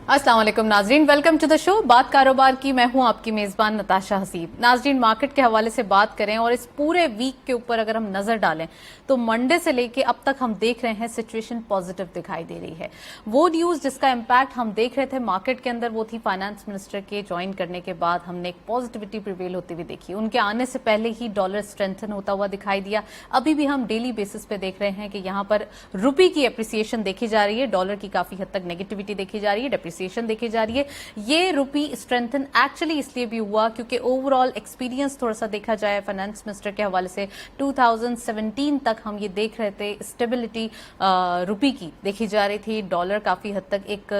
अस्सलाम वालेकुम नाजरीन, वेलकम टू द शो। बात कारोबार की, मैं हूं आपकी मेजबान नताशा हसीब। नाजरीन, मार्केट के हवाले से बात करें और इस पूरे वीक के ऊपर अगर हम नजर डालें तो मंडे से लेके अब तक हम देख रहे हैं सिचुएशन पॉजिटिव दिखाई दे रही है। वो न्यूज जिसका इम्पैक्ट हम देख रहे थे मार्केट के अंदर वो थी फाइनेंस मिनिस्टर के ज्वाइन करने के बाद हमने एक पॉजिटिविटी प्रिवेल होती हुई देखी। उनके आने से पहले ही डॉलर स्ट्रेंथन होता हुआ दिखाई दिया। अभी भी हम डेली बेसिस पे देख रहे हैं कि यहाँ पर रुपी की एप्रिसिएशन देखी जा रही है, डॉलर की काफी हद तक नेगेटिविटी देखी जा रही है, डेप्रिसिएशन देखी जा रही है। ये रुपी स्ट्रेंथन एक्चुअली इसलिए भी हुआ क्योंकि ओवरऑल एक्सपीरियंस थोड़ा सा देखा जाए फाइनेंस मिनिस्टर के हवाले से 2017 तक हम ये देख रहे थे स्टेबिलिटी रुपी की देखी जा रही थी। डॉलर काफी हद तक एक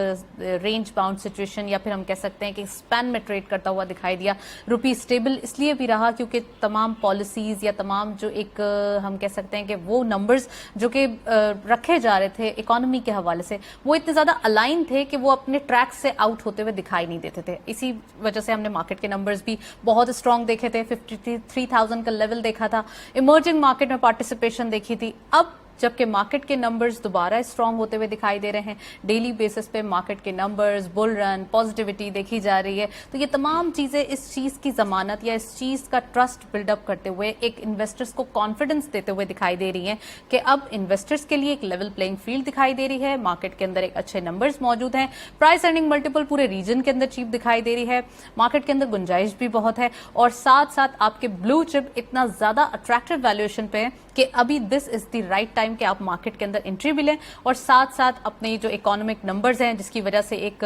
रेंज बाउंड सिचुएशन या फिर हम कह सकते हैं कि स्पैन में ट्रेड करता हुआ दिखाई दिया। रुपी स्टेबल इसलिए भी रहा क्योंकि तमाम पॉलिसीज या तमाम जो एक हम कह सकते हैं कि वो नंबर्स जो कि रखे जा रहे थे इकोनॉमी के हवाले से वो इतने ज्यादा अलाइन थे कि वो अपने ट्रैक से आउट होते हुए दिखाई नहीं देते थे। इसी वजह से हमने मार्केट के नंबर्स भी बहुत स्ट्रांग देखे थे। 53,000 का लेवल देखा था, इमर्जिंग मार्केट में पार्टिसिपेशन देखी थी। अब जबकि मार्केट के नंबर्स दोबारा स्ट्रांग होते हुए दिखाई दे रहे हैं, डेली बेसिस पे मार्केट के नंबर्स, बुल रन, पॉजिटिविटी देखी जा रही है। तो ये तमाम चीजें इस चीज की जमानत या इस चीज का ट्रस्ट बिल्डअप करते हुए एक इन्वेस्टर्स को कॉन्फिडेंस देते हुए दिखाई दे रही है कि अब इन्वेस्टर्स के लिए एक लेवल प्लेइंग फील्ड दिखाई दे रही है। मार्केट के अंदर एक अच्छे नंबर्स मौजूद हैं, प्राइस अर्निंग मल्टीपल पूरे रीजन के अंदर चीप दिखाई दे रही है, मार्केट के अंदर गुंजाइश भी बहुत है और साथ साथ आपके ब्लू चिप इतना ज्यादा अट्रैक्टिव वैल्यूएशन पे है कि अभी this is the right time कि आप मार्केट के अंदर एंट्री भी लें और साथ साथ अपने जो इकोनॉमिक नंबर्स हैं जिसकी वजह से एक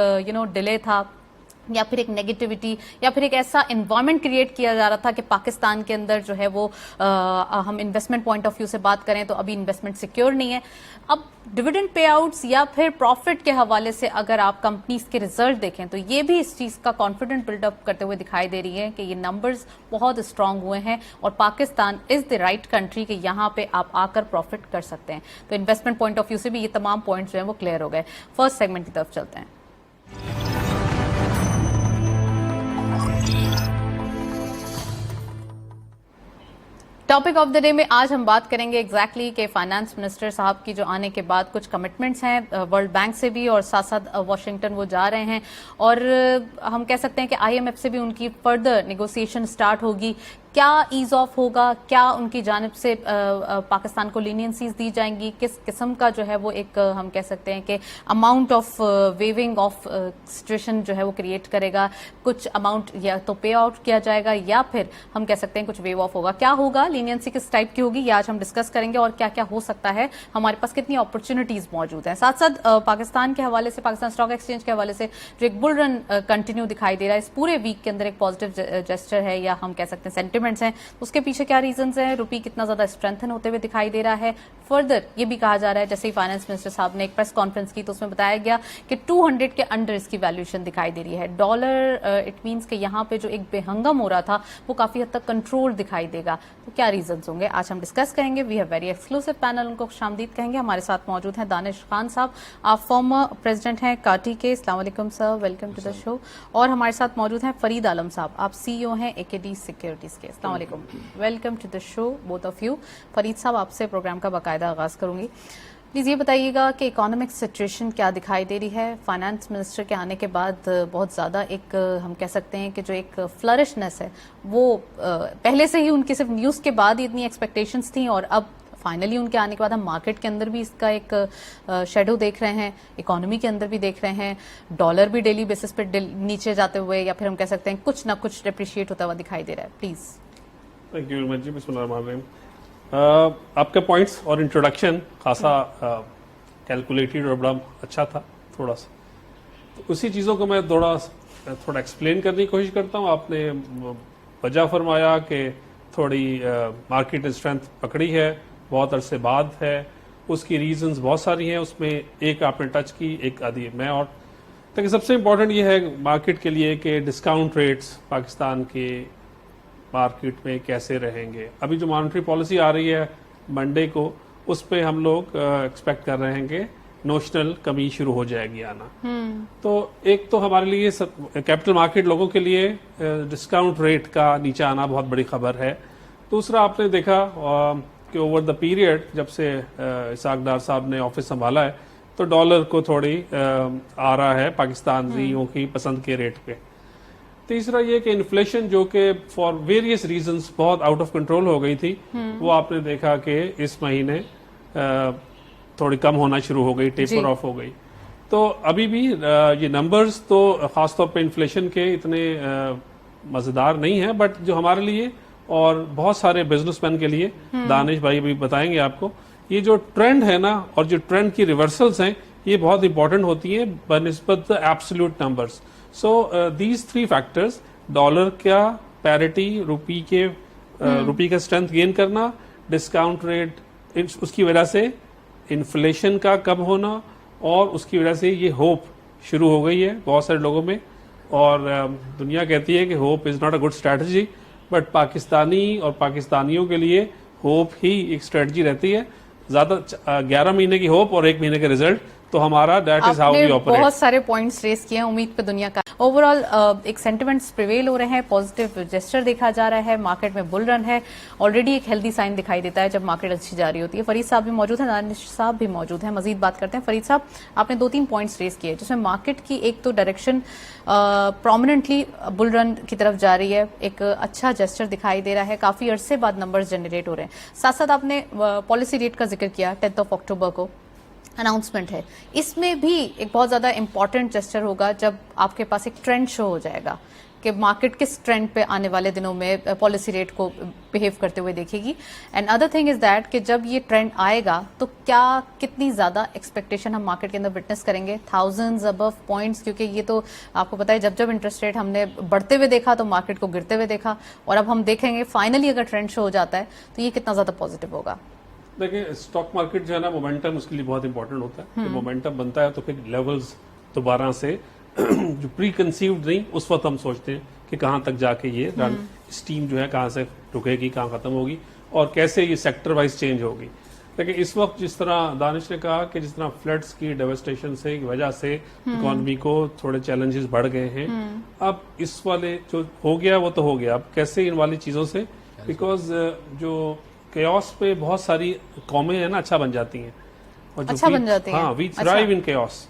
डिले था या फिर एक नेगेटिविटी या फिर एक ऐसा एनवायरनमेंट क्रिएट किया जा रहा था कि पाकिस्तान के अंदर जो है वो हम इन्वेस्टमेंट पॉइंट ऑफ व्यू से बात करें तो अभी इन्वेस्टमेंट सिक्योर नहीं है। अब डिविडेंड पे आउट्स या फिर प्रॉफिट के हवाले से अगर आप कंपनीज के रिजल्ट देखें तो ये भी इस चीज का कॉन्फिडेंट बिल्डअप करते हुए दिखाई दे रही है कि ये नंबर्स बहुत स्ट्रांग हुए हैं और Pakistan is the right country कि यहाँ पे आप आकर प्रॉफिट कर सकते हैं। तो इन्वेस्टमेंट पॉइंट ऑफ व्यू से भी ये तमाम पॉइंट्स जो है वो क्लियर हो गए। फर्स्ट सेगमेंट की तरफ चलते हैं। टॉपिक ऑफ द डे में आज हम बात करेंगे एग्जैक्टली कि फाइनेंस मिनिस्टर साहब की जो आने के बाद कुछ कमिटमेंट्स हैं वर्ल्ड बैंक से भी और साथ साथ वाशिंगटन वो जा रहे हैं और हम कह सकते हैं कि आईएमएफ से भी उनकी फर्दर नेगोशिएशन स्टार्ट होगी। क्या ईज ऑफ होगा, क्या उनकी जानिब से पाकिस्तान को लीनियंसीज दी जाएंगी, किस किस्म का जो है वो एक हम कह सकते हैं कि amount of waving of situation जो है वो क्रिएट करेगा। कुछ अमाउंट या तो पे आउट किया जाएगा या फिर हम कह सकते हैं कुछ वेव ऑफ होगा। क्या होगा, लीनियंसी किस टाइप की होगी, ये आज हम डिस्कस करेंगे और क्या क्या हो सकता है, हमारे पास कितनी अपॉर्चुनिटीज मौजूद हैं। साथ साथ पाकिस्तान के हवाले से, पाकिस्तान स्टॉक एक्सचेंज के हवाले से जो एक बुल रन कंटिन्यू दिखाई दे रहा है इस पूरे वीक के अंदर, एक पॉजिटिव जेस्चर है या हम कह सकते हैं सेंटिमेंट हैं, उसके पीछे क्या रीजंस हैं, रुपी कितना ज्यादा स्ट्रेंथन होते हुए दिखाई दे रहा है। फर्दर ये भी कहा जा रहा है, जैसे ही फाइनेंस मिनिस्टर साहब ने एक प्रेस कॉन्फ्रेंस की तो उसमें बताया गया कि 200 के अंडर इसकी वैल्यूएशन दिखाई दे रही है। डॉलर इट मींस कि यहाँ पे जो एक बेहंगम हो रहा था वो काफी हद तक कंट्रोल दिखाई देगा। तो क्या रीजंस होंगे आज हम डिस्कस करेंगे। We have very exclusive panel, उनको खुशामदीद कहेंगे। हमारे साथ मौजूद हैं दानिश खान साहब, आप फॉर्मर प्रेसिडेंट हैं काटी के। अस्सलाम वालेकुम sir, welcome to the show. और हमारे साथ मौजूद हैं फरीद आलम साहब, आप सीईओ हैं एकेडी सिक्योरिटीज के। अस्सलाम वालेकुम, welcome to the show both of you. Farid साहब, आपसे प्रोग्राम का बाकायदा आगाज करूंगी। प्लीज ये बताइएगा कि इकोनॉमिक सिचुएशन क्या दिखाई दे रही है। फाइनेंस मिनिस्टर के आने के बाद बहुत ज्यादा एक हम कह सकते हैं कि जो एक फ्लरिशनेस है वो पहले से ही उनकी सिर्फ न्यूज के बाद ही इतनी एक्सपेक्टेशंस थी और अब फाइनली उनके आने के बाद हम मार्केट के अंदर भी इसका एक शेडो देख रहे हैं, इकोनॉमी के अंदर भी देख रहे हैं। डॉलर भी डेली बेसिस पे नीचे जाते हुए या फिर हम कह सकते हैं कुछ ना कुछ डेप्रिशिएट होता हुआ दिखाई दे रहा है। Please. Thank you very much जी, बिस्मिल्लाहिर्रहमानिर्रहीम। आपके पॉइंट्स और इंट्रोडक्शन खासा कैलकुलेटेड और बड़ा अच्छा था थोड़ा सा, तो उसी चीज़ों को मैं थोड़ा एक्सप्लेन करने की कोशिश करता हूँ। आपने वजह फरमाया कि थोड़ी मार्केट स्ट्रेंथ पकड़ी है, बहुत अरसे बाद है, उसकी रीजंस बहुत सारी हैं, उसमें एक आपने टच की, एक आदि मैं और लेकिन सबसे इम्पोर्टेंट ये है मार्केट के लिए कि डिस्काउंट रेट्स पाकिस्तान के मार्केट में कैसे रहेंगे। अभी जो मॉनेटरी पॉलिसी आ रही है मंडे को, उस पे हम लोग एक्सपेक्ट कर रहे हैं कि नोशनल कमी शुरू हो जाएगी आना। तो एक तो हमारे लिए कैपिटल मार्केट लोगों के लिए डिस्काउंट रेट का नीचे आना बहुत बड़ी खबर है। दूसरा, आपने देखा कि ओवर द पीरियड जब से इसाक डार साहब ने ऑफिस संभाला है तो डॉलर को थोड़ी आ रहा है पाकिस्तानियों की पसंद के रेट पे। तीसरा ये कि इन्फ्लेशन जो कि फॉर वेरियस रीजंस बहुत आउट ऑफ कंट्रोल हो गई थी, वो आपने देखा कि इस महीने थोड़ी कम होना शुरू हो गई, टेपर ऑफ हो गई। तो अभी भी ये नंबर्स तो खासतौर पे इन्फ्लेशन के इतने मजेदार नहीं है, बट जो हमारे लिए और बहुत सारे बिजनेसमैन के लिए, दानिश भाई भी बताएंगे आपको, ये जो ट्रेंड है ना और जो ट्रेंड की रिवर्सल्स हैं, ये बहुत इंपॉर्टेंट होती है बनिस्बत absolute numbers. So these three factors, dollar का पैरिटी, रुपी का स्ट्रेंथ गेन करना, डिस्काउंट रेट उसकी वजह से इन्फ्लेशन का कम होना, और उसकी वजह से ये होप शुरू हो गई है बहुत सारे लोगों में। और दुनिया कहती है कि hope is not a good strategy, but Pakistani और पाकिस्तानियों के लिए होप ही एक स्ट्रेटजी रहती है। ज्यादा 11 महीने की होप और 1 महीने का रिजल्ट, तो हमारा that is how we operate. बहुत सारे पॉइंट्स रेस किए हैं, उम्मीद पे दुनिया का ओवरऑल एक सेंटिमेंट्स प्रिवेल हो रहे हैं, पॉजिटिव जेस्चर देखा जा रहा है, मार्केट में बुल रन है, ऑलरेडी एक हेल्दी साइन दिखाई देता है जब मार्केट अच्छी जा रही होती है। फरीद साहब भी मौजूद हैं, दानिश साहब भी मौजूद हैं, मजीद बात करते हैं। फरीद साहब, आपने 2-3 पॉइंट्स रेस किए जिसमें मार्केट की एक तो डायरेक्शन प्रोमिनेंटली बुल रन की तरफ जा रही है, एक अच्छा जेस्चर दिखाई दे रहा है, काफी अरसे बाद नंबर्स जनरेट हो रहे हैं। साथ साथ आपने पॉलिसी रेट का जिक्र किया, 10 अक्टूबर को अनाउंसमेंट है, इसमें भी एक बहुत ज्यादा इंपॉर्टेंट जेस्चर होगा जब आपके पास एक ट्रेंड शो हो जाएगा कि मार्केट किस ट्रेंड पे आने वाले दिनों में पॉलिसी रेट को बिहेव करते हुए देखेगी। And other thing is that कि जब ये ट्रेंड आएगा तो क्या कितनी ज्यादा एक्सपेक्टेशन हम मार्केट के अंदर विटनेस करेंगे, थाउजेंड्स अबव पॉइंट्स, क्योंकि ये तो आपको पता है जब जब इंटरेस्ट रेट हमने बढ़ते हुए देखा तो मार्केट को गिरते हुए देखा, और अब हम देखेंगे फाइनली अगर ट्रेंड शो हो जाता है तो ये कितना ज्यादा पॉजिटिव होगा। देखिए, स्टॉक मार्केट जो है ना, मोमेंटम उसके लिए बहुत इंपॉर्टेंट होता है। जब मोमेंटम बनता है तो फिर लेवल्स दोबारा से जो प्री कंसीव्ड नहीं, उस वक्त हम सोचते हैं कि कहाँ तक जाके ये रन स्टीम जो है कहाँ से रुकेगी, कहाँ खत्म होगी, और कैसे ये सेक्टर वाइज चेंज होगी। लेकिन इस वक्त जिस तरह दानिश ने कहा कि जिस तरह फ्लड्स की डेवास्टेशन से वजह से इकोनॉमी को थोड़े चैलेंजेस बढ़ गए हैं, अब इस वाले जो हो गया वो तो हो गया, अब कैसे इन वाली चीजों से, बिकॉज जो केओस पे बहुत सारी कौमें हैं ना अच्छा बन जाती हैं, और जो अच्छा बन जाती हैं। हाँ, वी थ्राइव इन केओस।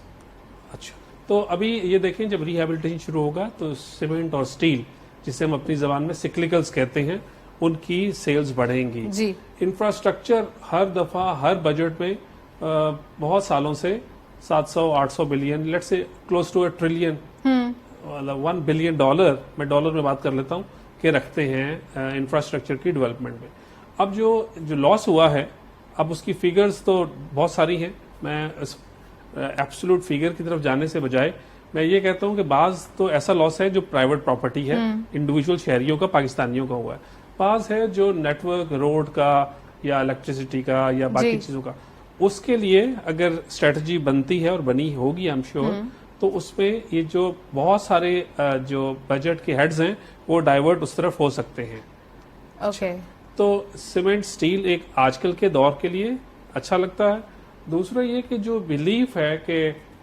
अच्छा, तो अभी ये देखें जब रिहेबिलिटेशन शुरू होगा तो सीमेंट और स्टील, जिसे हम अपनी जबान में सिक्लिकल्स कहते हैं, उनकी सेल्स बढ़ेंगी जी। इंफ्रास्ट्रक्चर हर दफा हर बजट में बहुत सालों से 700-800 billion, let's say close to $1 trillion, मतलब $1 बिलियन, मैं डॉलर में बात कर लेता हूँ, के रखते हैं इंफ्रास्ट्रक्चर की डेवलपमेंट में। अब जो लॉस हुआ है, अब उसकी फिगर्स तो बहुत सारी हैं, मैं एब्सोल्यूट फिगर की तरफ जाने से बजाय मैं ये कहता हूँ कि बाज तो ऐसा लॉस है जो प्राइवेट प्रॉपर्टी है, इंडिविजुअल शहरियों का, पाकिस्तानियों का हुआ है, बाज है जो नेटवर्क, रोड का या इलेक्ट्रिसिटी का या बाकी चीजों का। उसके लिए अगर स्ट्रेटजी बनती है और बनी होगी आई एम श्योर, तो उसमें ये जो बहुत सारे जो बजट के हेड्स हैं वो डाइवर्ट उस तरफ हो सकते हैं। ओके, तो सीमेंट स्टील एक आजकल के दौर के लिए अच्छा लगता है। दूसरा ये कि जो बिलीफ है कि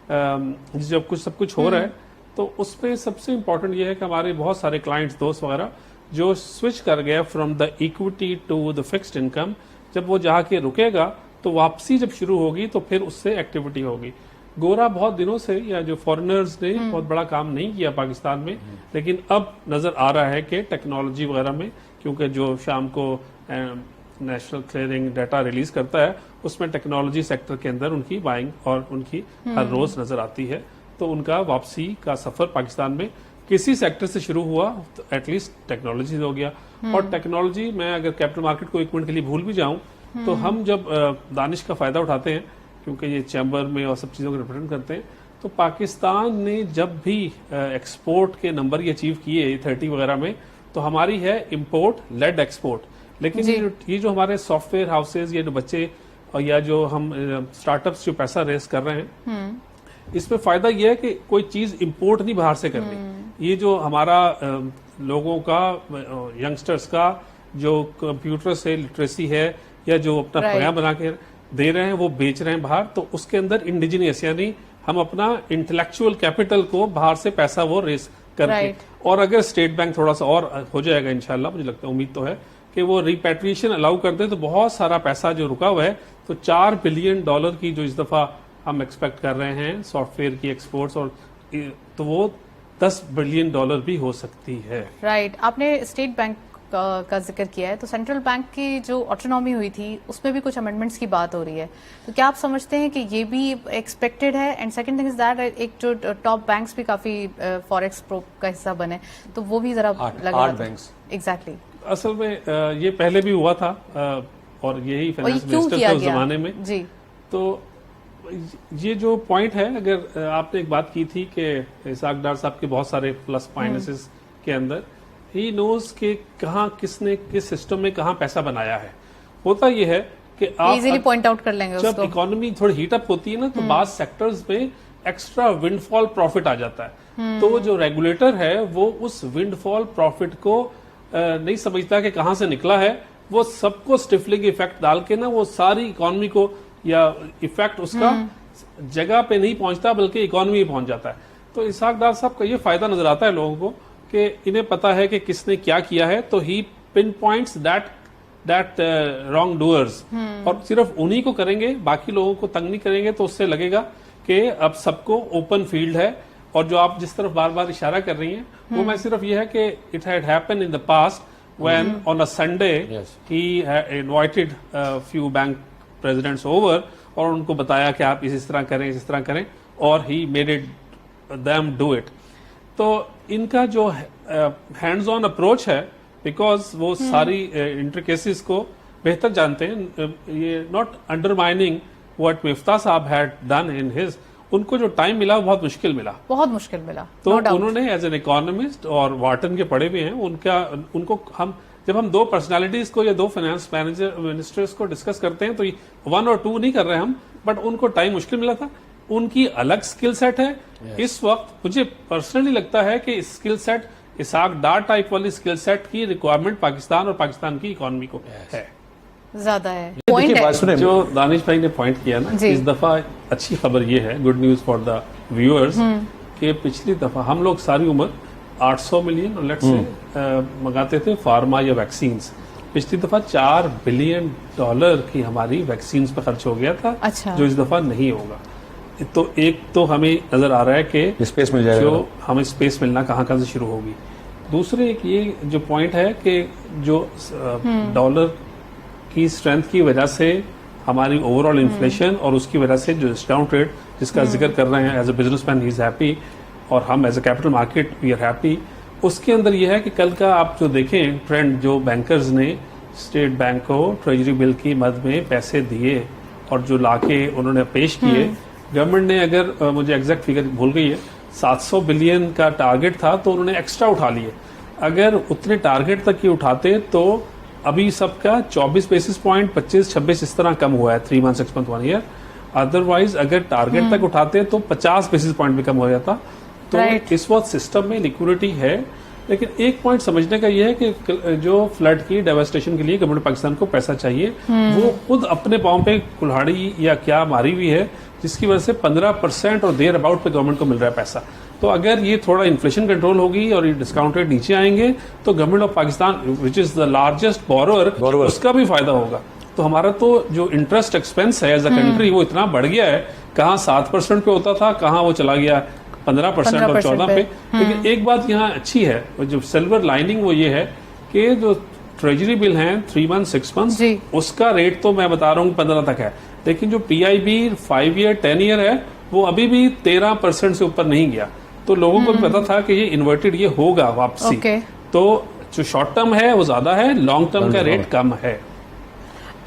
जब कुछ सब कुछ हो रहा है, तो उसमें सबसे इम्पोर्टेंट ये है कि हमारे बहुत सारे क्लाइंट्स, दोस्त वगैरह जो स्विच कर गए from the equity to the fixed income, जब वो जाके रुकेगा तो वापसी जब शुरू होगी तो फिर उससे एक्टिविटी होगी। गोरा बहुत दिनों से, या जो फॉरेनर्स ने बहुत बड़ा काम नहीं किया पाकिस्तान में, लेकिन अब नजर आ रहा है कि टेक्नोलॉजी वगैरह में, क्योंकि जो शाम को नेशनल क्लियरिंग डाटा रिलीज करता है उसमें टेक्नोलॉजी सेक्टर के अंदर उनकी बाइंग और उनकी हर रोज नजर आती है, तो उनका वापसी का सफर पाकिस्तान में किसी सेक्टर से शुरू हुआ तो एटलीस्ट टेक्नोलॉजी हो गया। और टेक्नोलॉजी, मैं अगर कैपिटल मार्केट को 1 मिनट के लिए भूल भी जाऊं, तो हम जब दानिश का फायदा उठाते हैं, क्योंकि ये चैम्बर में और सब चीजों को रिप्रेजेंट करते हैं, तो पाकिस्तान ने जब भी एक्सपोर्ट के नंबर ये अचीव किए 30 वगैरह में, तो हमारी है इम्पोर्ट लेड एक्सपोर्ट। लेकिन ये जो हमारे सॉफ्टवेयर हाउसेज, ये जो बच्चे और या जो हम स्टार्टअप्स जो पैसा रेस कर रहे हैं, इसमें फायदा ये है कि कोई चीज इम्पोर्ट नहीं बाहर से करनी। ये जो हमारा लोगों का, यंगस्टर्स का जो कंप्यूटर से लिटरेसी है या जो अपना प्रोग्राम बना के दे रहे हैं वो बेच रहे हैं बाहर, तो उसके अंदर इंडिजिनियस, यानी हम अपना इंटेलेक्चुअल कैपिटल को बाहर से पैसा वो रेस करके, और अगर स्टेट बैंक थोड़ा सा और हो जाएगा इंशाल्लाह, मुझे लगता है, उम्मीद तो है कि वो रिपैट्रिएशन अलाउ कर दे, तो बहुत सारा पैसा जो रुका हुआ है, तो $4 बिलियन की जो इस दफा हम एक्सपेक्ट कर रहे हैं सॉफ्टवेयर की एक्सपोर्ट्स, और तो वो $10 बिलियन भी हो सकती है। राइट, आपने स्टेट बैंक का जिक्र किया है, तो सेंट्रल बैंक की जो ऑटोनॉमी हुई थी उसमें भी कुछ अमेंडमेंट्स की बात हो रही है, तो क्या आप समझते हैं कि ये भी एक्सपेक्टेड है? And second thing is that एक जो टॉप बैंक्स भी काफी फॉरेक्स प्रो का हिस्सा बने, तो वो भी जरा लगा बैंक्स एग्जैक्टली। असल में ये पहले भी हुआ था, और यही फाइनेंस मिनिस्टर थे उस जमाने में जी। तो ये जो पॉइंट है, अगर आपने एक बात की थी कि इसाक डार साहब के बहुत सारे प्लस माइनसेस के अंदर ही नोज के कहाँ किसने किस सिस्टम में कहाँ पैसा बनाया है। होता ये है कि आप इजीली पॉइंट आउट कर लेंगे जब उसको। इकोनॉमी थोड़ी हीटअप होती है ना, तो बाद सेक्टर्स में एक्स्ट्रा विंडफॉल प्रॉफिट आ जाता है। तो जो रेगुलेटर है वो उस विंडफॉल प्रॉफिट को नहीं समझता कि कहाँ से निकला है, वो सबको स्टिफलिंग इफेक्ट डाल के ना वो सारी इकोनॉमी को, या इफेक्ट उसका जगह पे नहीं पहुंचता बल्कि इकोनॉमी में पहुंच जाता है। तो इसाक डार साहब का ये फायदा नजर आता है लोगों को कि इन्हें पता है कि किसने क्या किया है, तो ही pin points that wrong doers, और सिर्फ उन्हीं को करेंगे, बाकी लोगों को तंग नहीं करेंगे। तो उससे लगेगा कि अब सबको ओपन फील्ड है। और जो आप जिस तरफ बार बार इशारा कर रही हैं, वो मैं सिर्फ ये है कि it had happened in the past when on a Sunday he invited a few bank presidents over, और उनको बताया कि आप इस तरह करें, इस तरह करें, और he made it them do it। तो इनका जो हैंड्स ऑन अप्रोच है, बिकॉज वो सारी इंट्रिकेसीज को बेहतर जानते हैं, ये नॉट अंडरमाइनिंग व्हाट मिफ्ता साहब हैड डन इन हिज, उनको जो टाइम मिला बहुत मुश्किल मिला, बहुत मुश्किल मिला। तो no doubt। उन्होंने एज एन इकोनॉमिस्ट और वार्टन के पढ़े भी हैं, उनको हम जब हम दो पर्सनालिटीज को या दो फाइनेंस मिनिस्टर्स को डिस्कस करते हैं, तो 1 और 2 नहीं कर रहे हम, बट उनको टाइम मुश्किल मिला था। उनकी अलग स्किल सेट है। इस वक्त मुझे पर्सनली लगता है कि स्किल सेट इसाक डार टाइप वाली स्किल सेट की रिक्वायरमेंट पाकिस्तान और पाकिस्तान की इकोनॉमी को है, ज्यादा है। देखिए, पॉइंट बात सुने, जो दानिश भाई ने पॉइंट किया ना, जी। इस दफा अच्छी खबर ये है, good news for the viewers, कि पिछली दफा हम लोग सारी उम्र 800 मिलियन लेट से मंगाते थे फार्मा या वैक्सीन। पिछली दफा $4 बिलियन की हमारी वैक्सीन पे खर्च हो गया था। अच्छा। जो इस दफा नहीं होगा। तो एक तो हमें नजर आ रहा है कि स्पेस मिल जाएगा, जो हमें स्पेस मिलना कहाँ कहाँ से शुरू होगी। दूसरे एक ये जो पॉइंट है कि जो डॉलर की स्ट्रेंथ की वजह से हमारी ओवरऑल इन्फ्लेशन और उसकी वजह से जो डिस्काउंट रेट जिसका जिक्र कर रहे हैं, as a businessman he is happy, और हम as a capital market we are happy. उसके अंदर यह है कि कल का आप जो देखें ट्रेंड, जो बैंकर्स ने स्टेट बैंक को ट्रेजरी बिल की मद में पैसे दिए और जो लाके उन्होंने पेश किए, गवर्नमेंट ने, अगर मुझे एग्जैक्ट फिगर भूल गई है, 700 बिलियन का टारगेट था, तो उन्होंने एक्स्ट्रा उठा लिए। अगर उतने टारगेट तक ही उठाते तो अभी सबका 24 बेसिस पॉइंट 25-26 इस तरह कम हुआ है 3 मंथ 6 मंथ 1 ईयर। अदरवाइज अगर टारगेट तक उठाते तो 50 बेसिस पॉइंट भी कम हो जाता। तो इस वक्त सिस्टम में लिक्विडिटी है, लेकिन एक पॉइंट समझने का यह है कि जो फ्लड की डेवास्टेशन के लिए गवर्नमेंट पाकिस्तान को पैसा चाहिए, वो खुद अपने पांव पे कुल्हाड़ी या क्या मारी हुई है, जिसकी वजह से 15% और देयर अबाउट पे गवर्नमेंट को मिल रहा है पैसा। तो अगर ये थोड़ा इन्फ्लेशन कंट्रोल होगी और ये डिस्काउंट रेट नीचे आएंगे, तो government of Pakistan which is the largest borrower, उसका भी फायदा होगा। तो हमारा तो जो इंटरेस्ट एक्सपेंस है एज अ कंट्री, वो इतना बढ़ गया है, कहाँ 7% पे होता था, कहाँ वो चला गया 15% और 14 पे। लेकिन एक बात यहाँ अच्छी है, जो सिल्वर लाइनिंग वो ये है कि जो ट्रेजरी बिल हैं 3 मंथ 6 मंथ, उसका रेट तो मैं बता रहा हूँ 15 तक है, लेकिन जो PIB 5 ईयर 10 ईयर है वो अभी भी 13% से ऊपर नहीं गया। तो लोगों को भी पता था कि ये इन्वर्टेड ये होगा वापसी। तो जो शॉर्ट टर्म है वो ज्यादा है, लॉन्ग टर्म का रेट कम है।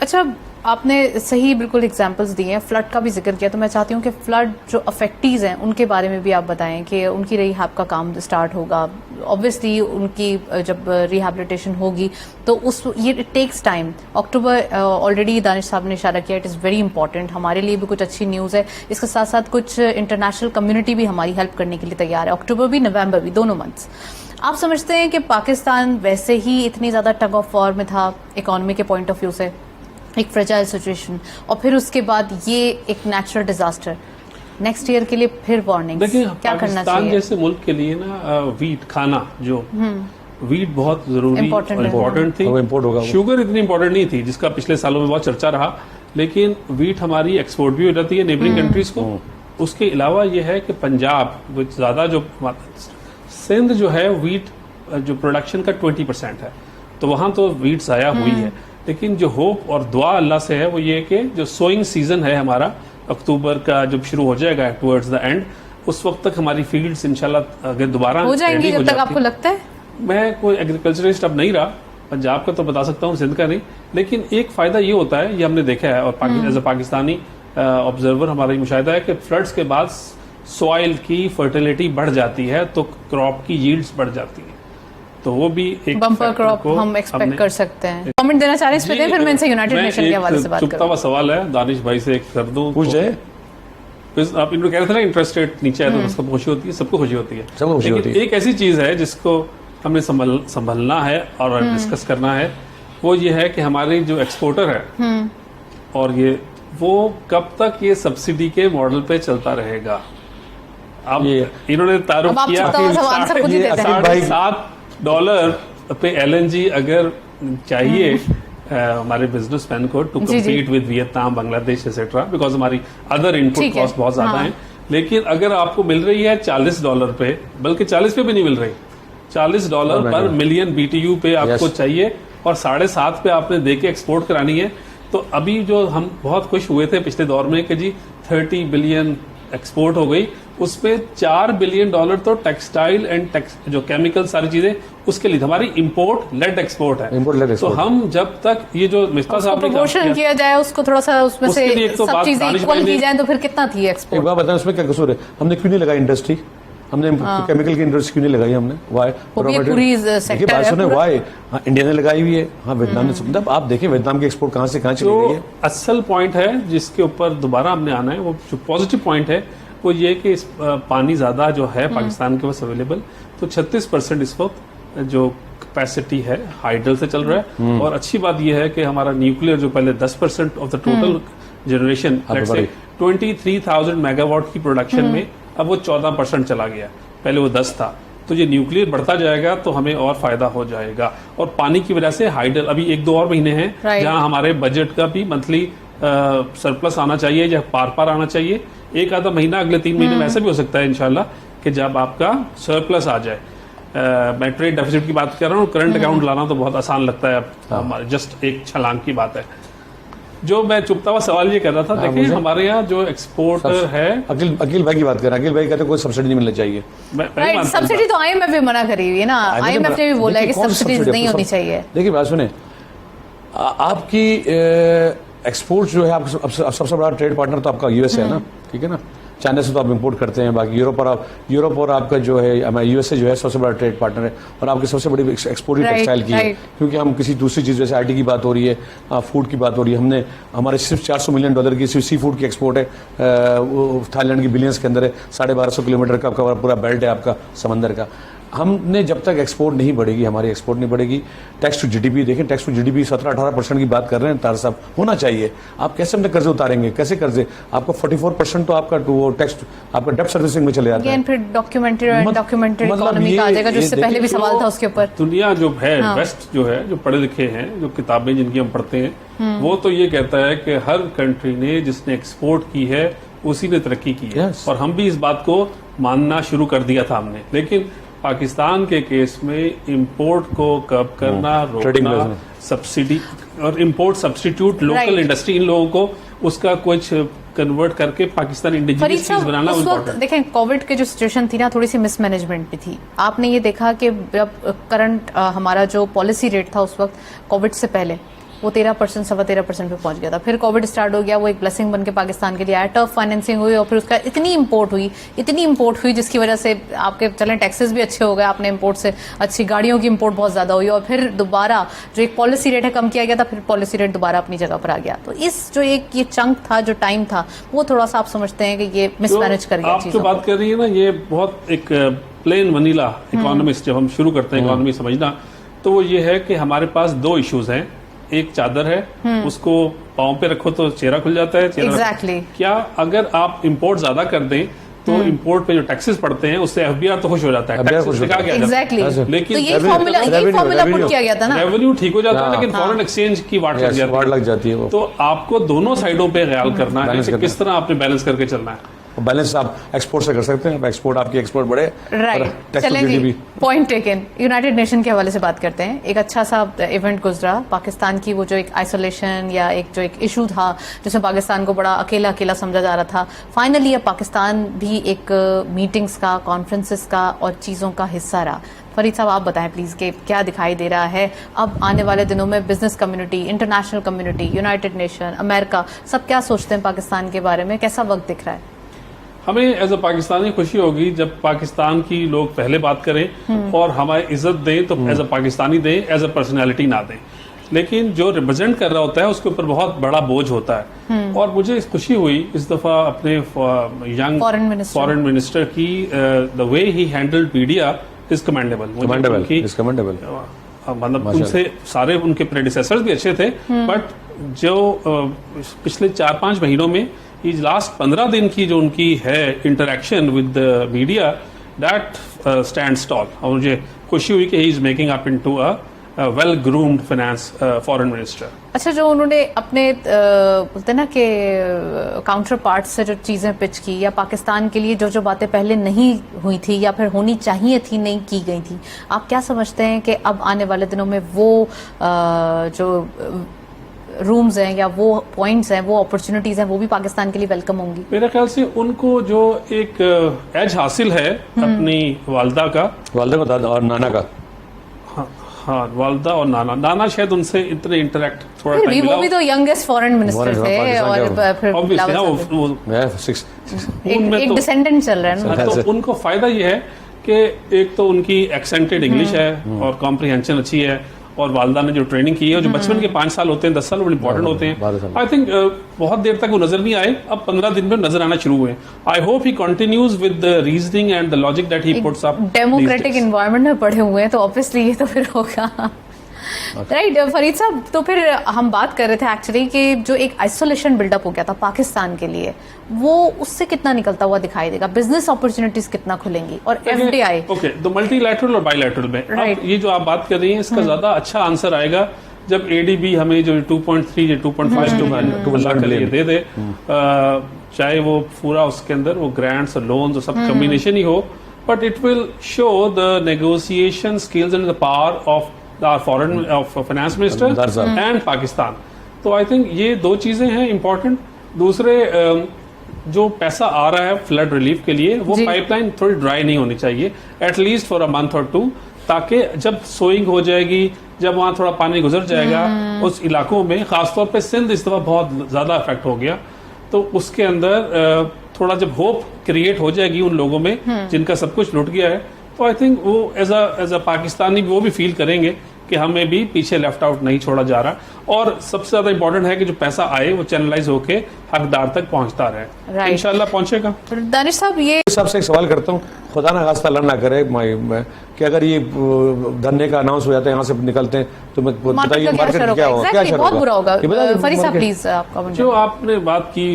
अच्छा, आपने सही बिल्कुल एग्जांपल्स दिए हैं, फ्लड का भी जिक्र किया, तो मैं चाहती हूँ कि फ्लड जो अफेक्टीज हैं उनके बारे में भी आप बताएं कि उनकी रिहैब का काम स्टार्ट होगा। ऑब्वियसली उनकी जब रिहैबिलिटेशन होगी तो उस ये it takes time. October already Danish साहब ने इशारा किया, इट इज़ वेरी इंपॉर्टेंट। हमारे लिए भी कुछ अच्छी न्यूज़ है, इसके साथ साथ कुछ इंटरनेशनल कम्युनिटी भी हमारी हेल्प करने के लिए तैयार है, अक्टूबर भी नवंबर भी, दोनों मंथ्स। आप समझते हैं कि पाकिस्तान वैसे ही इतनी ज़्यादा टग ऑफ वॉर में था इकोनॉमी के पॉइंट ऑफ व्यू से, एक फ्रेजाइल सिचुएशन, और फिर उसके बाद ये एक नेचुरल डिजास्टर, नेक्स्ट ईयर के लिए फिर वार्निंग, क्या करना चाहिए? जैसे मुल्क के लिए ना वीट खाना, जो वीट बहुत जरूरी इम्पोर्टेंट थी, इम्पोर्ट होगा। शुगर इतनी इम्पोर्टेंट नहीं थी, जिसका पिछले सालों में बहुत चर्चा रहा, लेकिन वीट हमारी एक्सपोर्ट भी हो जाती है नेबरिंग कंट्रीज को। उसके अलावा ये है कि पंजाब कुछ ज्यादा जो सिंध जो है वीट जो प्रोडक्शन का 20% है, तो वहां तो वीट जाया हुई है। लेकिन जो होप और दुआ अल्लाह से है वो ये कि जो सोइंग सीजन है हमारा अक्टूबर का जब शुरू हो जाएगा टुवर्ड्स द एंड, उस वक्त तक हमारी फील्ड्स इंशाल्लाह अगर दोबारा हो जाएंगी जब तक आपको लगता है? मैं कोई एग्रीकल्चरिस्ट अब नहीं रहा, पंजाब का तो बता सकता हूँ, सिंध का नहीं। लेकिन एक फायदा ये होता है, ये हमने देखा है और एज अ पाकिस्तानी ऑब्जर्वर हमारा ये मुशाहिदा है कि फ्लड्स के बाद सॉइल की फर्टिलिटी बढ़ जाती है तो क्रॉप की यील्ड्स बढ़ जाती है, तो वो भी एक बम्पर क्रॉप हम एक्सपेक्ट कर सकते हैं। कमेंट देना चाह रहे हैं इस पे, फिर मैं इनसे यूनाइटेड नेशन के हवाले से बात चुपता हुआ सवाल है दानिश भाई से एक कर दूं, पूछ जाए। आप इनको कह रहे थे ना इंटरेस्ट रेट नीचे है तो उसको खुशी होती है, सबको खुशी होती है। सबको खुशी होती है। एक ऐसी चीज है जिसको हमने संभलना है और डिस्कस करना है, वो ये है कि हमारे जो एक्सपोर्टर है और ये वो कब तक ये सब्सिडी के मॉडल पे चलता रहेगा। अब इन्होंने तारुफ किया $7 पे LNG अगर चाहिए हमारे बिजनेसमैन को to compete with Vietnam, Bangladesh etcetera, because हमारी अदर इनपुट कॉस्ट बहुत ज्यादा है। लेकिन अगर आपको मिल रही है $40 पे, बल्कि 40 पे भी नहीं मिल रही, $40 पर मिलियन BTU पे आपको चाहिए और 7.5 पे आपने दे के एक्सपोर्ट करानी है। तो अभी जो हम बहुत खुश हुए थे पिछले दौर में कि जी 30 बिलियन एक्सपोर्ट हो गई, उसमें $4 बिलियन तो टेक्सटाइल एंड जो केमिकल सारी चीजें उसके लिए हमारी इंपोर्ट लेड एक्सपोर्ट है। तो हम जब तक ये जो मिस्ता साहब ने प्रमोशन किया जाए, उसको थोड़ा सा उसमें से सब चीजें इक्वल की जाए, तो फिर कितना थी एक्सपोर्ट? एक बात बताएं, उसमें क्या कसूर है? हमने क्यों नहीं लगाई इंडस्ट्री? हमने केमिकल की इंडस्ट्री क्यों नहीं लगाई? हमने वाई पूरी सेक्टर बात सुने, वाई इंडिया ने लगाई हुई है, हाँ वियतनाम ने, मतलब आप देखें वियतनाम की एक्सपोर्ट कहाँ से कहाँ चली गई है। असल पॉइंट है जिसके ऊपर दोबारा हमने आना है, वो जो पॉजिटिव पॉइंट है वो ये कि इस पानी ज्यादा जो है पाकिस्तान के पास अवेलेबल, तो 36% इस वक्त जो कैपेसिटी है हाइडल से चल रहा है। और अच्छी बात यह है कि हमारा न्यूक्लियर जो पहले 10% of the total generation 23,000 megawatt की प्रोडक्शन में अब वो 14% चला गया, पहले वो 10 था। तो ये न्यूक्लियर बढ़ता जाएगा तो हमें और फायदा हो जाएगा। और पानी की वजह से हाइडल अभी 1-2 और महीने हैं जहां हमारे बजट का भी मंथली सरप्लस आना चाहिए या पार आना चाहिए। एक आधा महीना अगले 3 महीने में ऐसा भी हो सकता है इंशाल्लाह कि जब आपका सरप्लस आ जाए। मैं ट्रेड डेफिसिट की बात कर रहा हूँ, करंट अकाउंट लाना तो बहुत आसान लगता है, हमारे जस्ट एक छलांग की बात है। जो मैं चुपता हुआ सवाल ये कर रहा था, देखिए हमारे यहाँ जो एक्सपोर्टर है, अखिल भाई की बात कर, अखिल भाई कहते कोई सब्सिडी नहीं मिलना चाहिए। सब्सिडी तो IMF भी मना करी हुई है ना, IMF ने भी बोला है कि सब्सिडी नहीं होनी चाहिए। देखिए बात सुने, आपकी एक्सपोर्ट जो है, आपका सबसे बड़ा ट्रेड पार्टनर तो आपका US है ना, ठीक है ना। चाइना से तो आप इंपोर्ट करते हैं, बाकी यूरोप और आपका जो है USA जो है सबसे बड़ा ट्रेड पार्टनर है। और आपकी सबसे बड़ी एक्सपोर्ट टेक्सटाइल की है, क्योंकि हम किसी दूसरी चीज़ जैसे IT की बात हो रही है, फूड की बात हो रही है, हमने हमारे सिर्फ $400 मिलियन की सी फूड की एक्सपोर्ट है, थाईलैंड की बिलियंस के अंदर है, 1250 किलोमीटर का आपका पूरा बेल्ट है आपका समंदर का। हमने जब तक एक्सपोर्ट नहीं बढ़ेगी, हमारी एक्सपोर्ट नहीं बढ़ेगी, टैक्स टू GDP देखें, टैक्स टू GDP 17-18% की बात कर रहे हैं तार साहब, होना चाहिए। आप कैसे अपने कर्जे उतारेंगे, कैसे कर्जे? आपको 44% तो आपका टैक्स आपका डेब्ट सर्विसिंग में चले जाता है। फिर डॉक्यूमेंटेड इकोनॉमी का आ जाएगा, जो इससे पहले भी सवाल था उसके ऊपर। दुनिया जो है वेस्ट जो है, जो पढ़े लिखे हैं, जो किताबें जिनकी हम पढ़ते हैं, वो तो ये कहता है कि हर कंट्री ने जिसने एक्सपोर्ट की है उसी ने तरक्की की है। और हम भी इस बात को मानना शुरू कर दिया था हमने। लेकिन पाकिस्तान के केस में इंपोर्ट को कब करना, रोकना, सब्सिडी और इंपोर्ट सब्स्टिट्यूट लोकल इंडस्ट्री, इन लोगों को उसका कुछ कन्वर्ट करके पाकिस्तान इंडिजिनियस चीज बनाना इम्पोर्टेंट। देखें कोविड के जो सिचुएशन थी ना, थोड़ी सी मिसमैनेजमेंट भी थी। आपने ये देखा कि जब करंट हमारा जो पॉलिसी रेट था उस वक्त कोविड से पहले वो 13%, 13.25% पे पहुंच गया था। फिर कोविड स्टार्ट हो गया, वो एक ब्लेसिंग बन के पाकिस्तान के लिए आया, टफ फाइनेंसिंग हुई और फिर उसका इतनी इंपोर्ट हुई जिसकी वजह से आपके चलें टैक्सेस भी अच्छे हो गए, आपने इंपोर्ट से अच्छी गाड़ियों की इंपोर्ट बहुत ज्यादा हुई और फिर दोबारा जो एक पॉलिसी रेट है कम किया गया था, फिर पॉलिसी रेट दोबारा अपनी जगह पर आ गया। तो इस जो एक ये चंक था, जो टाइम था, वो थोड़ा सा आप समझते हैं कि ये मिसमैनेज कर गया। आप जो बात कर रही है ना, ये बहुत एक प्लेन वनीला इकोनॉमिस्ट जब हम शुरू करते हैं इकोनॉमी समझना, तो वो ये है कि हमारे पास 2 इश्यूज हैं। एक चादर है, उसको पाँव पे रखो तो चेहरा खुल जाता है, Exactly. क्या अगर आप इंपोर्ट ज्यादा कर दें तो इंपोर्ट पे जो टैक्सेस पड़ते हैं उससे एफबीआर तो खुश हो जाता है, FBR टैक्सेस खुश से होता कहा है। गया जाता है। एग्जैक्टली, लेकिन तो यही फॉर्मूला पुट किया गया था ना, रेवेन्यू ठीक हो जाता है लेकिन फॉरेन एक्सचेंज की वाट लग जाती है वो। तो आपको दोनों साइडों पे ख्याल करना है कि किस तरह आपने बैलेंस करके चलना है। बैलेंस आप एक्सपोर्ट से कर सकते हैं, एक्सपोर्ट आपकी एक्सपोर्ट बढ़े, राइट। चलेंगे, पॉइंट टेकन। यूनाइटेड नेशन के हवाले से बात करते हैं। एक अच्छा सा इवेंट गुजरा पाकिस्तान की, वो जो एक आइसोलेशन या एक जो एक इशू था जिसमें पाकिस्तान को बड़ा अकेला अकेला समझा जा रहा था, फाइनली अब पाकिस्तान भी एक मीटिंग्स का, कॉन्फ्रेंसेस का और चीज़ों का हिस्सा रहा। फरीद साहब आप बताएं प्लीज कि क्या दिखाई दे रहा है अब आने वाले दिनों में? Business community, international community, United nation, America, सब क्या सोचते हैं पाकिस्तान के बारे में? कैसा वक्त दिख रहा है? हमें एज अ पाकिस्तानी खुशी होगी जब पाकिस्तान की लोग पहले बात करें और हमारी इज्जत दें, तो एज अ पाकिस्तानी दें, एज अ पर्सनैलिटी ना दें। लेकिन जो रिप्रेजेंट कर रहा होता है उसके ऊपर बहुत बड़ा बोझ होता है। और मुझे खुशी हुई इस दफा अपने यंग फॉरेन मिनिस्टर की, the way he handled media is commendable. मतलब उनसे सारे उनके प्रेडिसेसर्स भी अच्छे थे, बट जो पिछले 4-5 महीनों में लास्ट 15 दिन की जो उनकी है interaction with media, that stands tall. और मुझे खुशी हुई कि he is making up into a well groomed finance foreign minister. अच्छा, जो उन्होंने अपने बोलते ना कि काउंटर पार्ट से जो चीजें पिच की, या पाकिस्तान के लिए जो जो बातें पहले नहीं हुई थी या फिर होनी चाहिए थी नहीं की गई थी, आप क्या समझते हैं कि अब आने वाले दिनों में वो जो रूम्स हैं या वो पॉइंट्स हैं, वो अपॉर्चुनिटीज हैं, वो भी पाकिस्तान के लिए वेलकम होंगी? मेरे ख्याल से उनको जो एक एज हासिल है अपनी वालदा का और नाना का, हाँ वालदा और नाना शायद उनसे इतने इंटरेक्ट थोड़ा टाइम वो भी तो यंगेस्ट फॉरेन मिनिस्टर थे और फिर एक डिसेंडेंट चल रहा है ना, तो उनको फायदा ये है कि एक तो उनकी एक्सेंटेड इंग्लिश है और कॉम्प्रिहेंशन अच्छी है, और वालदा ने जो ट्रेनिंग की है, जो बचपन के 5 साल होते हैं, 10 साल बड़े इंपॉर्टेंट होते हैं। आई थिंक बहुत देर तक वो नजर नहीं आए, अब 15 दिन में नजर आना शुरू हुए। I hope he continues with the reasoning and the logic that he puts up. Democratic environment में पढ़े हुए हैं तो ऑब्वियसली ये तो फिर होगा। राइट फरीद साहब, तो फिर हम बात कर रहे थे एक्चुअली कि जो एक आइसोलेशन बिल्डअप हो गया था पाकिस्तान के लिए, वो उससे कितना निकलता हुआ दिखाई देगा? बिजनेस अपॉर्चुनिटीज कितना खुलेंगी? और एफडीआई, ओके, तो मल्टीलैटरल और बायलैटरल में अब ये जो आप बात कर रही हैं इसका ज्यादा अच्छा आंसर आएगा जब एडीबी हमें जो 2.3 या 2.5 दे दे, चाहे वो पूरा उसके अंदर वो ग्रांट्स और लोन्स और सब कॉम्बिनेशन ही हो, but it will show the negotiation skills and the power of foreign finance minister and Pakistan. तो आई थिंक ये दो चीजें हैं इंपॉर्टेंट। दूसरे जो पैसा आ रहा है फ्लड रिलीफ के लिए, वो पाइपलाइन थोड़ी ड्राई नहीं होनी चाहिए, एटलीस्ट फॉर अ मंथ और 2, ताकि जब सोइंग हो जाएगी, जब वहां थोड़ा पानी गुजर जाएगा उस इलाकों में, खासतौर पे सिंध इस दफा बहुत ज्यादा इफेक्ट हो गया, तो उसके अंदर थोड़ा जब होप क्रिएट हो जाएगी उन लोगों में जिनका सब कुछ लुट गया है, तो आई थिंक वो एज अ पाकिस्तानी वो भी फील करेंगे कि हमें भी पीछे लेफ्ट आउट नहीं छोड़ा जा रहा। और सबसे ज्यादा इंपॉर्टेंट है कि जो पैसा आए वो चैनलाइज होके हकदार तक पहुंचता रहे। इंशाल्लाह पहुंचेगा। दानिश साहब, ये सबसे एक सवाल करता हूँ, खुदा ना खास्ता अल्लाह ना करे कि अगर ये धरने का अनाउंस हो जाता है, यहाँ से निकलते हैं, तो बताइए मार्केट क्या होगा? क्या बहुत बुरा होगा। फरीद साहब प्लीज आपका जो आपने बात की,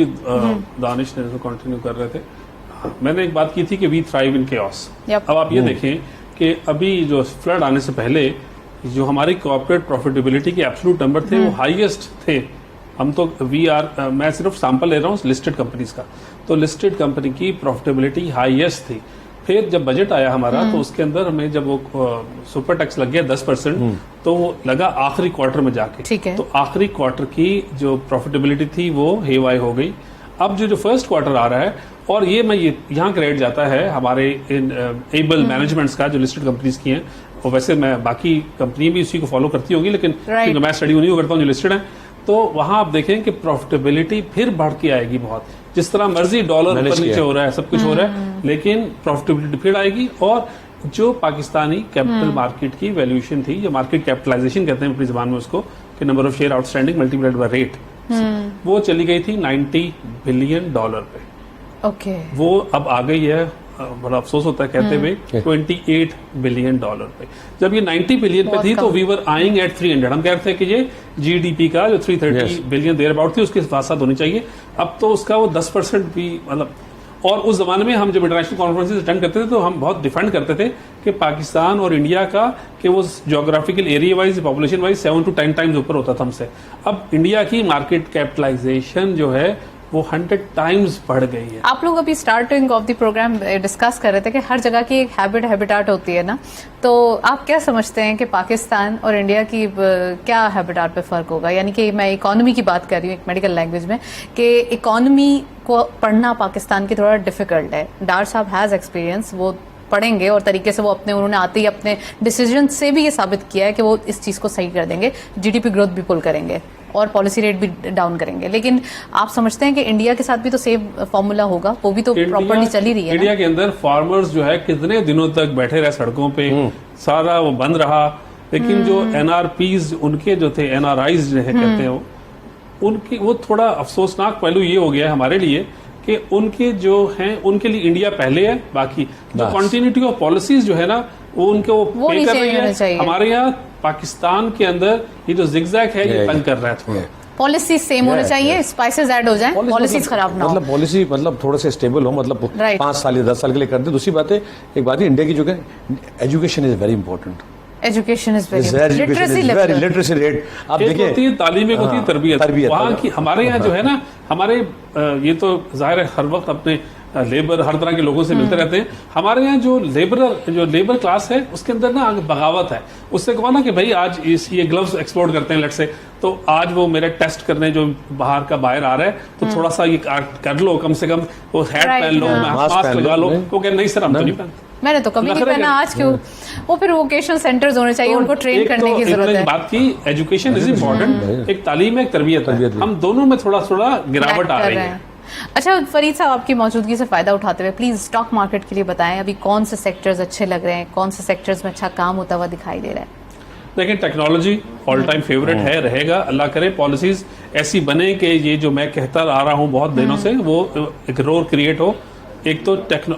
दानिश ने कंटिन्यू कर रहे थे, मैंने एक बात की थी कि वी थ्राइव इन केओस। अब आप ये देखें कि अभी जो फ्लड आने से पहले जो हमारी कॉर्पोरेट प्रॉफिटेबिलिटी के एब्सोल्यूट नंबर थे वो हाईएस्ट थे। हम तो मैं सिर्फ सैंपल ले रहा हूँ लिस्टेड कंपनीज का, तो लिस्टेड कंपनी की प्रॉफिटेबिलिटी हाईएस्ट थी। फिर जब बजट आया हमारा तो उसके अंदर हमें जब वो सुपर टैक्स लग गया 10%, तो वो लगा आखिरी क्वार्टर में जाके, तो आखिरी क्वार्टर की जो प्रॉफिटेबिलिटी थी वो हेवाई हो गई। अब जो फर्स्ट क्वार्टर आ रहा है, और ये यहाँ क्रेडिट जाता है हमारे इन एबल मैनेजमेंट्स का जो लिस्टेड कंपनीज की हैं, और वैसे मैं बाकी कंपनी भी उसी को फॉलो करती होगी, लेकिन क्योंकि मैं स्टडी उन्हीं को करता हूँ जो लिस्टेड है, तो वहां आप देखें कि प्रॉफिटेबिलिटी फिर बढ़ के आएगी बहुत। जिस तरह मर्जी डॉलर ऊपर नीचे हो रहा है, सब कुछ हो रहा है, लेकिन प्रॉफिटेबिलिटी फिर आएगी। और जो पाकिस्तानी कैपिटल मार्केट की वैल्यूएशन थी, जो मार्केट कैपिटलाइजेशन कहते हैं अपनी जबान में उसको, कि number of share outstanding multiplied by rate, वो चली गई थी $90 बिलियन पे। ओके, वो अब आ गई है, बड़ा अफसोस होता है कहते हुए, $28 बिलियन पे। जब ये 90 बिलियन पे थी तो वी वर आइंग एट 300। हम कह रहे थे कि ये जीडीपी का जो 330 बिलियन देयर अबाउट थी उसके साथ साथ होनी चाहिए। अब तो उसका वो 10% भी, मतलब और उस जमाने में हम जब इंटरनेशनल कॉन्फ्रेंसेस अटेंड करते थे तो हम बहुत डिफेंड करते थे कि पाकिस्तान और इंडिया का कि वो geographical area wise population wise 7 to 10 times ऊपर होता था हमसे। अब इंडिया की मार्केट कैपिटलाइजेशन जो है वो 100 टाइम्स बढ़ गई है। आप लोग अभी starting off the programme discuss कर रहे थे कि हर जगह की एक हैबिटाट होती है ना, तो आप क्या समझते हैं कि पाकिस्तान और इंडिया की क्या हैबिटाट पे फर्क होगा? यानी कि मैं इकोनॉमी की बात कर रही हूँ एक मेडिकल लैंग्वेज में, कि इकोनॉमी को पढ़ना पाकिस्तान की थोड़ा डिफिकल्ट है। डार साहब हैज एक्सपीरियंस, वो पढ़ेंगे और तरीके से वो उन्होंने आते ही अपने डिसीजन से भी ये साबित किया है कि वो इस चीज को सही कर देंगे, जीडीपी ग्रोथ भी पुल करेंगे और पॉलिसी रेट भी डाउन करेंगे। लेकिन आप समझते हैं कि इंडिया के साथ भी तो सेम फॉर्मूला होगा? वो भी तो प्रॉपर्ली चल ही रही है। इंडिया के अंदर फार्मर्स जो है कितने दिनों तक बैठे रहे सड़कों पे, सारा वो बंद रहा। लेकिन जो एनआरपीज उनके जो थे, एनआरआईज कहते हैं उनकी, वो थोड़ा अफसोसनाक पहलू ये हो गया है हमारे लिए कि उनके जो हैं उनके लिए इंडिया पहले है, बाकी जो कॉन्टिन्यूटी ऑफ पॉलिसीज जो है ना वो उनको पे कर रही है। हमारे यहाँ पाकिस्तान के अंदर ये जो जिगजैग है ये तंग कर रहा है थोड़ा। पॉलिसी सेम होने चाहिए, स्पाइसेस ऐड हो जाए, पॉलिसीज खराब ना हो। मतलब पॉलिसी मतलब थोड़ा सा स्टेबल हो, मतलब 5 साल या 10 साल के लिए कर दे। दूसरी बात है, एक बात है इंडिया की जो है education is very important. Education is very literacy rate आप देखिए, तालीम एक होती है तरबियत वहाँ की। हमारे यहाँ जो है ना, हमारे ये तो जाहिर है हर वक्त अपने लेबर हर तरह के लोगों से मिलते रहते हैं। हमारे यहाँ जो लेबर क्लास है उसके अंदर ना बगावत है। उससे कहा ना कि भाई आज ये ग्लव्स एक्सपोर्ट करते हैं लेट से, तो आज वो मेरा टेस्ट करने जो बाहर का बाहर आ रहा है तो थोड़ा सा ये कर लो, कम से कम वो हैट पहन लो, मास्क लगा लो। वो कह नहीं सर हम तो नहीं पहनते, मैंने तो कभी नहीं पहना, आज क्यों? वो फिर वोकेशनल सेंटर्स होने चाहिए, उनको ट्रेन करने की जरूरत है। बात की एजुकेशन इज इम्पोर्टेंट, एक तालीम है, एक तरबियत है, हम दोनों में थोड़ा थोड़ा गिरावट आ रही है। अच्छा फरीद साहब, आपकी मौजूदगी से फायदा उठाते हुए प्लीज स्टॉक मार्केट के लिए बताएं, अभी कौन से सेक्टर्स अच्छे लग रहे हैं, कौन से सेक्टर्स में अच्छा काम होता हुआ दिखाई दे रहा है? देखिए टेक्नोलॉजी ऑल टाइम फेवरेट है, रहेगा। अल्लाह करे पॉलिसीज ऐसी बने कि ये जो मैं कहता आ रहा हूँ बहुत दिनों से वो एक रोर क्रिएट हो। एक तो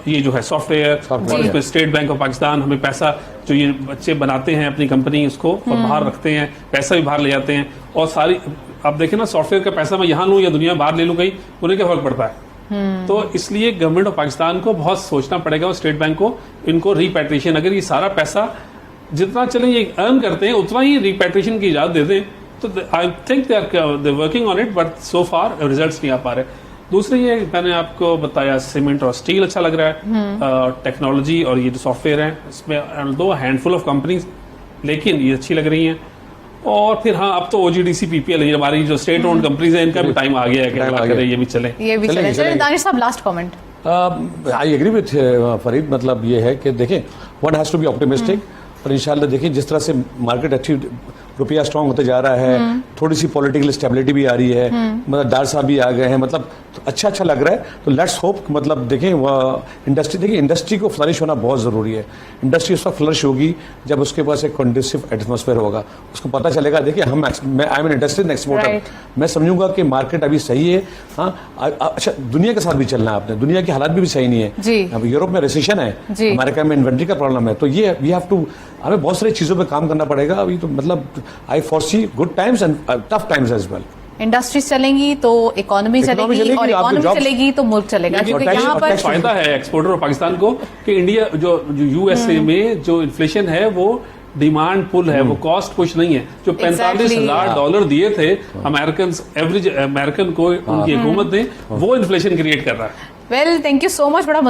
ये जो है software, state bank of Pakistan हमें पैसा जो ये बच्चे बनाते हैं अपनी कंपनी उसको और बाहर रखते हैं, पैसा भी बाहर ले जाते हैं। और सारी आप देखें ना, सॉफ्टवेयर का पैसा मैं यहाँ लूँ या दुनिया बाहर ले लूँ कहीं, उन्हें क्या फर्क पड़ता है? तो इसलिए गवर्नमेंट ऑफ पाकिस्तान को बहुत सोचना पड़ेगा और स्टेट बैंक को, इनको रिपैट्रिएशन, अगर ये सारा पैसा जितना चले ये अर्न करते हैं उतना ही रिपैट्रिएशन की इजाजत दे दें तो I think they are working on it, but so far results नहीं आ पा रहे। दूसरी ये मैंने आपको बताया सीमेंट और स्टील अच्छा लग रहा है, टेक्नोलॉजी और ये जो सॉफ्टवेयर है इसमें दो हैंडफुल ऑफ कंपनीज, लेकिन ये अच्छी लग रही हैं। और फिर हाँ, अब तो ओजीडीसी पीपीएल हमारी जो स्टेट ओन्ड कंपनीज है इनका भी टाइम आ गया है कि ये भी चले। दानिश साहब last comment. I agree with Farid, मतलब ये है कि देखें one has to be optimistic, और इंशाल्लाह देखिए जिस तरह से मार्केट अच्छी, रुपया स्ट्रांग होते जा रहा है, थोड़ी सी पॉलिटिकल स्टेबिलिटी भी आ रही है, मतलब डार साहब भी आ गए हैं, मतलब तो अच्छा लग रहा है। तो लेट्स होप, मतलब देखें इंडस्ट्री, देखिए इंडस्ट्री को फ्लरिश होना बहुत ज़रूरी है। इंडस्ट्री उस वक्त फ्लरिश होगी जब उसके पास एक कंडुसिव एटमॉस्फेयर होगा, उसको पता चलेगा। देखिए मैं I am an industry exporter, मैं समझूंगा कि मार्केट अभी सही है। हाँ अच्छा, दुनिया के साथ भी चलना है आपने, दुनिया की हालात भी सही नहीं है। अब यूरोप में रिसेशन है, अमेरिका में इन्वेंट्री का प्रॉब्लम है, तो ये वी हैव टू, हमें बहुत सारी चीज़ों पे काम करना पड़ेगा अभी। तो मतलब I foresee good times and tough times as well. Industries चलेंगी तो इकोनॉमी चलेगी और इकोनॉमी चलेगी तो मुल्क चलेगा, क्योंकि यहाँ पर फायदा है एक्सपोर्टर ऑफ पाकिस्तान को कि इंडिया जो यूएसए में जो इन्फ्लेशन है वो डिमांड पुल है, वो कॉस्ट पुश नहीं है। जो $45,000 दिए थे अमेरिकन एवरेज अमेरिकन को उनकी हुकूमत ने, वो इन्फ्लेशन क्रिएट कर रहा है। Well thank you so much, बड़ा